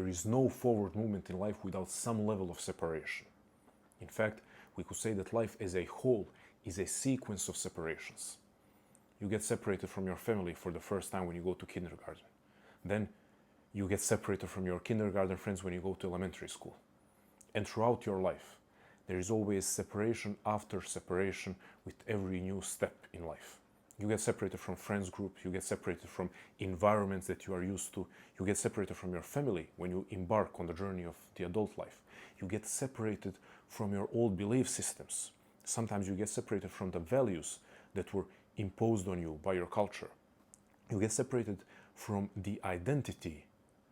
there is no forward movement in life without some level of separation. In fact, we could say that life as a whole is a sequence of separations. You get separated from your family for the first time when you go to kindergarten. Then you get separated from your kindergarten friends when you go to elementary school. And throughout your life, there is always separation after separation with every new step in life. You get separated from friends group, you get separated from environments that you are used to, you get separated from your family when you embark on the journey of the adult life. You get separated from your old belief systems. Sometimes you get separated from the values that were imposed on you by your culture. You get separated from the identity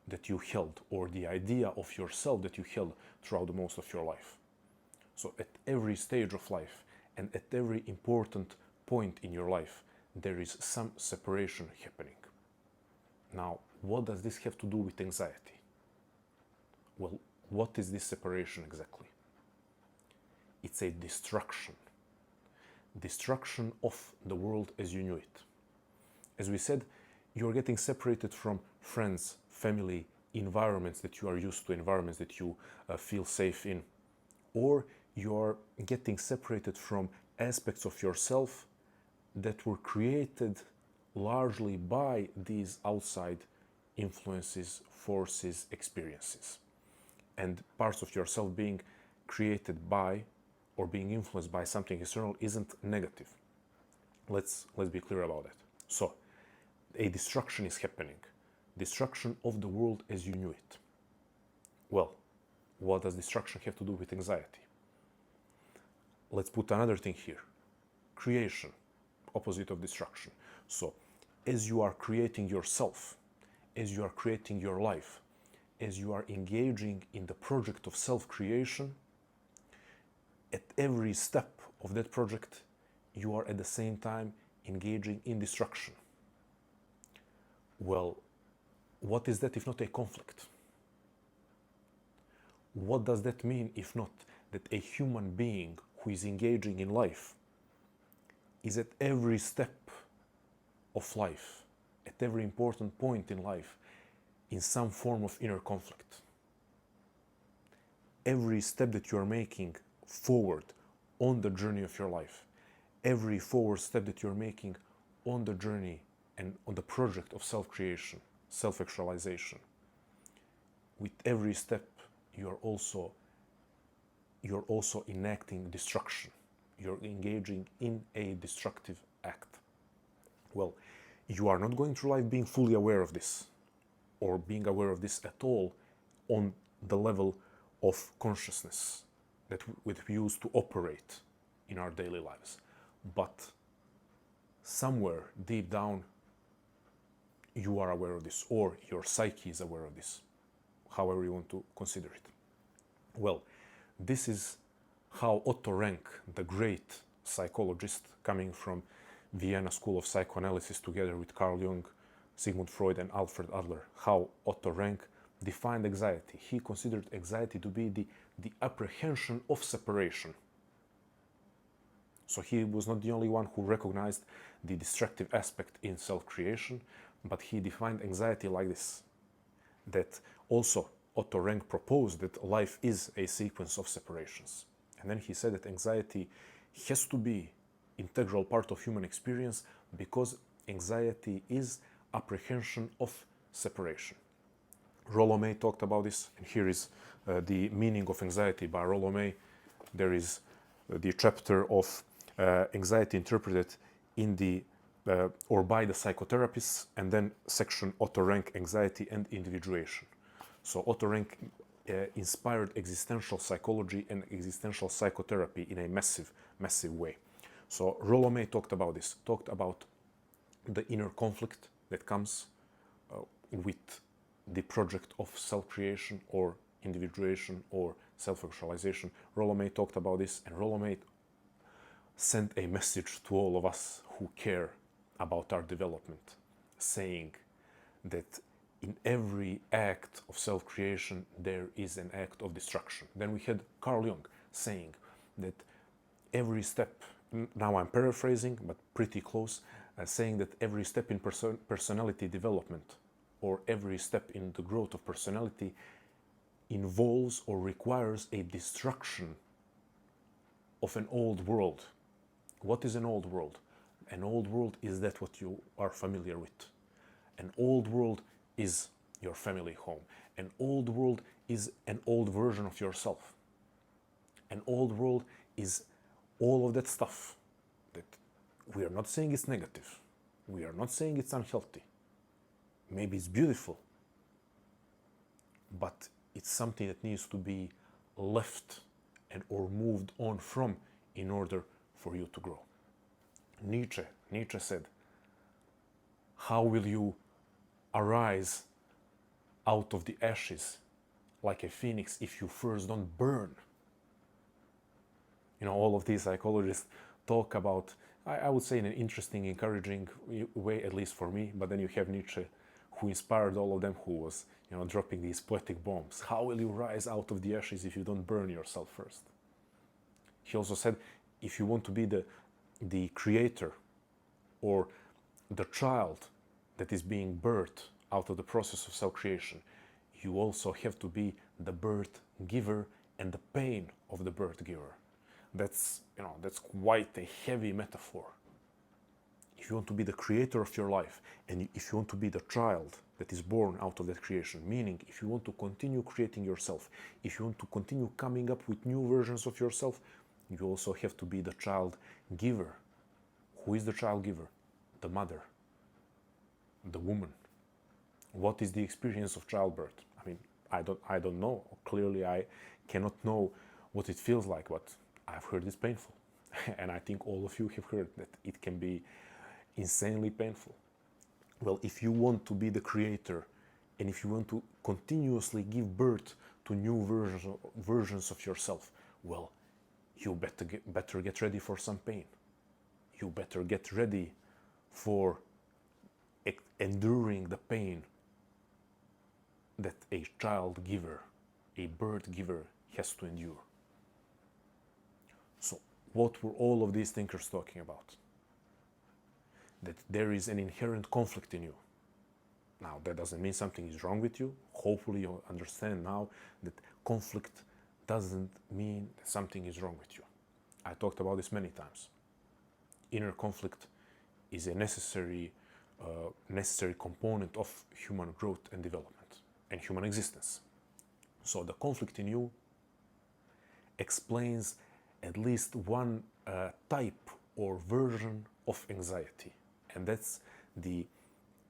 that you held, or the idea of yourself that you held throughout the most of your life. So at every stage of life and at every important point in your life, there is some separation happening. Now, what does this have to do with anxiety? Well, what is this separation exactly? It's a destruction. Destruction of the world as you knew it. As we said, you're getting separated from friends, family, environments that you are used to, environments that you feel safe in. Or you're getting separated from aspects of yourself that were created largely by these outside influences, forces, experiences. And parts of yourself being created by or being influenced by something external isn't negative. Let's be clear about that. So, a destruction is happening. Destruction of the world as you knew it. Well, what does destruction have to do with anxiety? Let's put another thing here. Creation, opposite of destruction. So, as you are creating yourself, as you are creating your life, as you are engaging in the project of self-creation, at every step of that project, you are at the same time engaging in destruction. Well, what is that if not a conflict? What does that mean if not that a human being who is engaging in life is at every step of life, at every important point in life, in some form of inner conflict? Every step that you are making forward on the journey of your life, every forward step that you're making on the journey and on the project of self-creation, self-actualization, with every step you're also enacting destruction. You're engaging in a destructive act. Well, you are not going through life being fully aware of this, or being aware of this at all on the level of consciousness that we use to operate in our daily lives. But somewhere deep down, you are aware of this, or your psyche is aware of this, however you want to consider it. Well, this is how Otto Rank, the great psychologist coming from Vienna School of Psychoanalysis together with Carl Jung, Sigmund Freud and Alfred Adler, how Otto Rank defined anxiety. He considered anxiety to be the apprehension of separation. So he was not the only one who recognized the destructive aspect in self-creation, but he defined anxiety like this. That also Otto Rank proposed that life is a sequence of separations. And then he said that anxiety has to be integral part of human experience because anxiety is apprehension of separation. Rollo May talked about this, and here is the meaning of anxiety by Rollo May. There is the chapter of anxiety interpreted in the or by the psychotherapists, and then section Otto Rank, anxiety and individuation. So Otto Rank inspired existential psychology and existential psychotherapy in a massive way. So Rollo May talked about this, talked about the inner conflict that comes with the project of self-creation or individuation or self-actualization. Rollo May talked about this, and Rollo May sent a message to all of us who care about our development, saying that in every act of self-creation there is an act of destruction. Then we had Carl Jung saying that every step, now I'm paraphrasing but pretty close, saying that every step in personality development or every step in the growth of personality involves or requires a destruction of an old world. What is an old world? An old world is that what you are familiar with. An old world is your family home. An old world is an old version of yourself. An old world is all of that stuff that we are not saying it's negative. We are not saying it's unhealthy. Maybe it's beautiful, but it's something that needs to be left and or moved on from in order for you to grow. Nietzsche said, how will you arise out of the ashes like a phoenix if you first don't burn? You know, all of these psychologists talk about, I would say in an interesting, encouraging way, at least for me, but then you have Nietzsche, who inspired all of them, who was, you know, dropping these poetic bombs. How will you rise out of the ashes if you don't burn yourself first? He also said, if you want to be the creator or the child that is being birthed out of the process of self-creation, you also have to be the birth giver and the pain of the birth giver. That's quite a heavy metaphor. If you want to be the creator of your life, and if you want to be the child that is born out of that creation, meaning if you want to continue creating yourself, if you want to continue coming up with new versions of yourself, you also have to be the child giver. Who is the child giver? The mother, the woman. What is the experience of childbirth? I mean, I don't know. Clearly, I cannot know what it feels like, but I've heard it's painful. And I think all of you have heard that it can be insanely painful. Well, if you want to be the creator, and if you want to continuously give birth to new versions of yourself, well, you better get ready for some pain. You better get ready for enduring the pain that a child giver, a birth giver, has to endure. So, what were all of these thinkers talking about? That there is an inherent conflict in you. Now, that doesn't mean something is wrong with you. Hopefully, you understand now that conflict doesn't mean that something is wrong with you. I talked about this many times. Inner conflict is a necessary component of human growth and development and human existence. So the conflict in you explains at least one type or version of anxiety, and that's the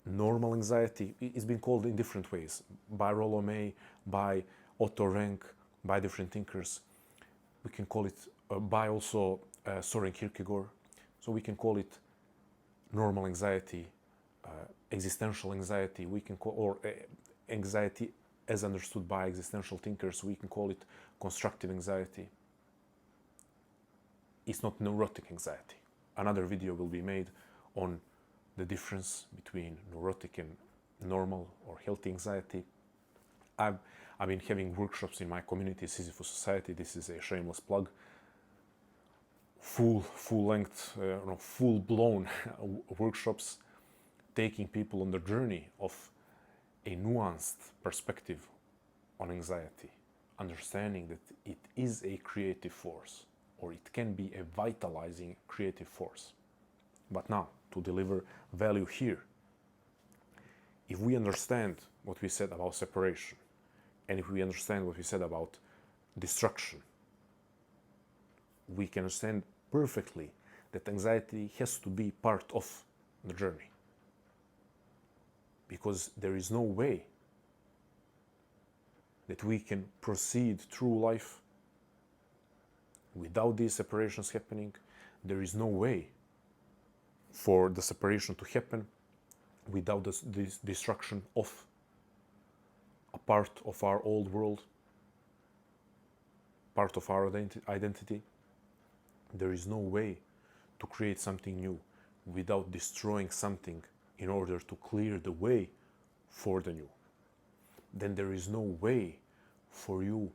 normal anxiety. It's been called in different ways by Rollo May, by Otto Rank, by different thinkers. We can call it by also Soren Kierkegaard. So we can call it normal anxiety, existential anxiety. We can call, or anxiety as understood by existential thinkers. We can call it constructive anxiety. It's not neurotic anxiety. Another video will be made on the difference between neurotic and normal or healthy anxiety. I've been having workshops in my community, Sisyphus Society. This is a shameless plug. Full-length, full-blown workshops, taking people on the journey of a nuanced perspective on anxiety, understanding that it is a creative force, or it can be a vitalizing creative force. But now, to deliver value here, if we understand what we said about separation, and if we understand what we said about destruction, we can understand perfectly that anxiety has to be part of the journey. Because there is no way that we can proceed through life without these separations happening. There is no way for the separation to happen without this destruction of a part of our old world, part of our identity. There is no way to create something new without destroying something in order to clear the way for the new. Then there is no way for you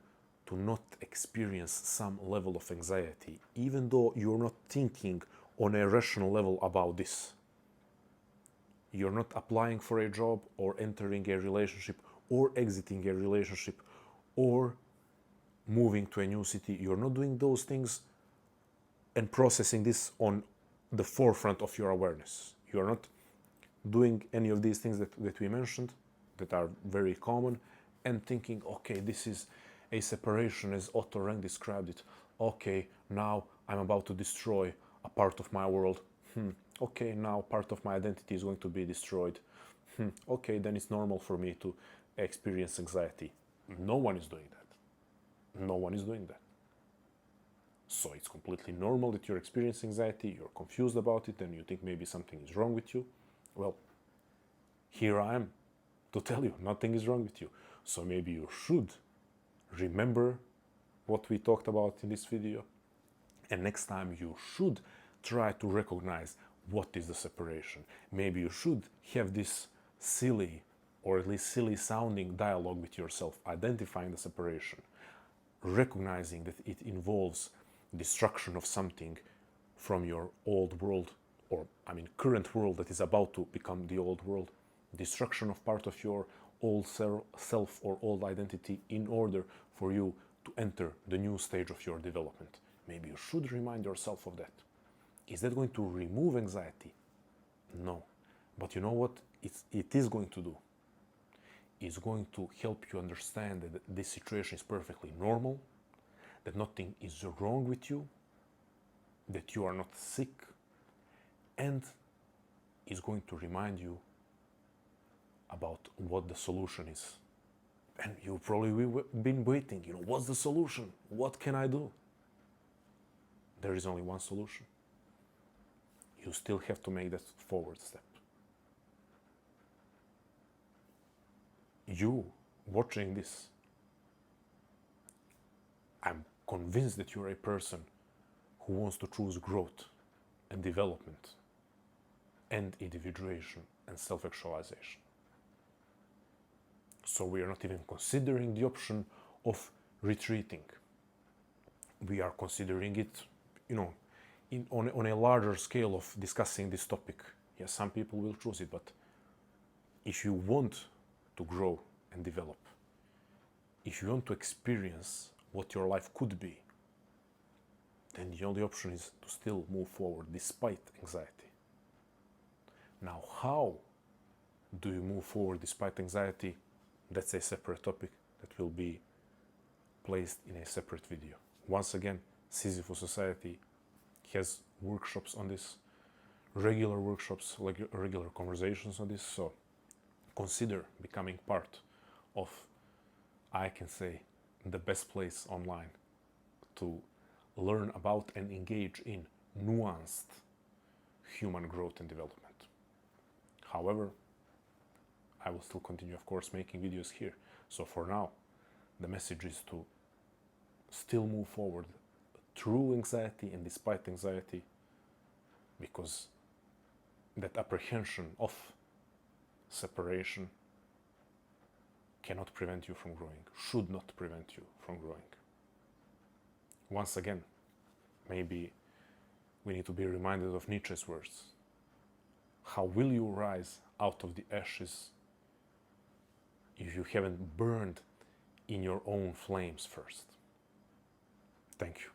to not experience some level of anxiety, even though you're not thinking on a rational level about this. You're not applying for a job or entering a relationship or exiting a relationship or moving to a new city. You're not doing those things and processing this on the forefront of your awareness. You're not doing any of these things that we mentioned, that are very common, and thinking, okay, this is a separation as Otto Rank described it. Okay, now I'm about to destroy a part of my world. Okay, now part of my identity is going to be destroyed. Okay, then it's normal for me to experience anxiety. No one is doing that. No one is doing that. So it's completely normal that you're experiencing anxiety, you're confused about it, and you think maybe something is wrong with you. Well, here I am to tell you nothing is wrong with you. So maybe you should remember what we talked about in this video, and next time you should try to recognize what is the separation. Maybe you should have this silly, or at least silly sounding dialogue with yourself, identifying the separation, recognizing that it involves destruction of something from your old world, or current world that is about to become the old world, destruction of part of your old self or old identity in order for you to enter the new stage of your development. Maybe you should remind yourself of that. Is that going to remove anxiety? No. But you know what it is going to do? It's going to help you understand that this situation is perfectly normal, that nothing is wrong with you, that you are not sick, and is going to remind you about what the solution is. And you've probably been waiting, what's the solution? What can I do? There is only one solution. You still have to make that forward step. You watching this, I'm convinced that you're a person who wants to choose growth and development and individuation and self-actualization. So we are not even considering the option of retreating. We are considering it, on a larger scale of discussing this topic. Yes, some people will choose it, but if you want to grow and develop, if you want to experience what your life could be, then the only option is to still move forward despite anxiety. Now, how do you move forward despite anxiety? That's a separate topic that will be placed in a separate video. Once again, Sisyphus Society has workshops on this, regular workshops, regular conversations on this, so consider becoming part of, I can say, the best place online to learn about and engage in nuanced human growth and development. However, I will still continue, of course, making videos here. So for now, the message is to still move forward through anxiety and despite anxiety, because that apprehension of separation cannot prevent you from growing, should not prevent you from growing. Once again, maybe we need to be reminded of Nietzsche's words. How will you rise out of the ashes if you haven't burned in your own flames first? Thank you.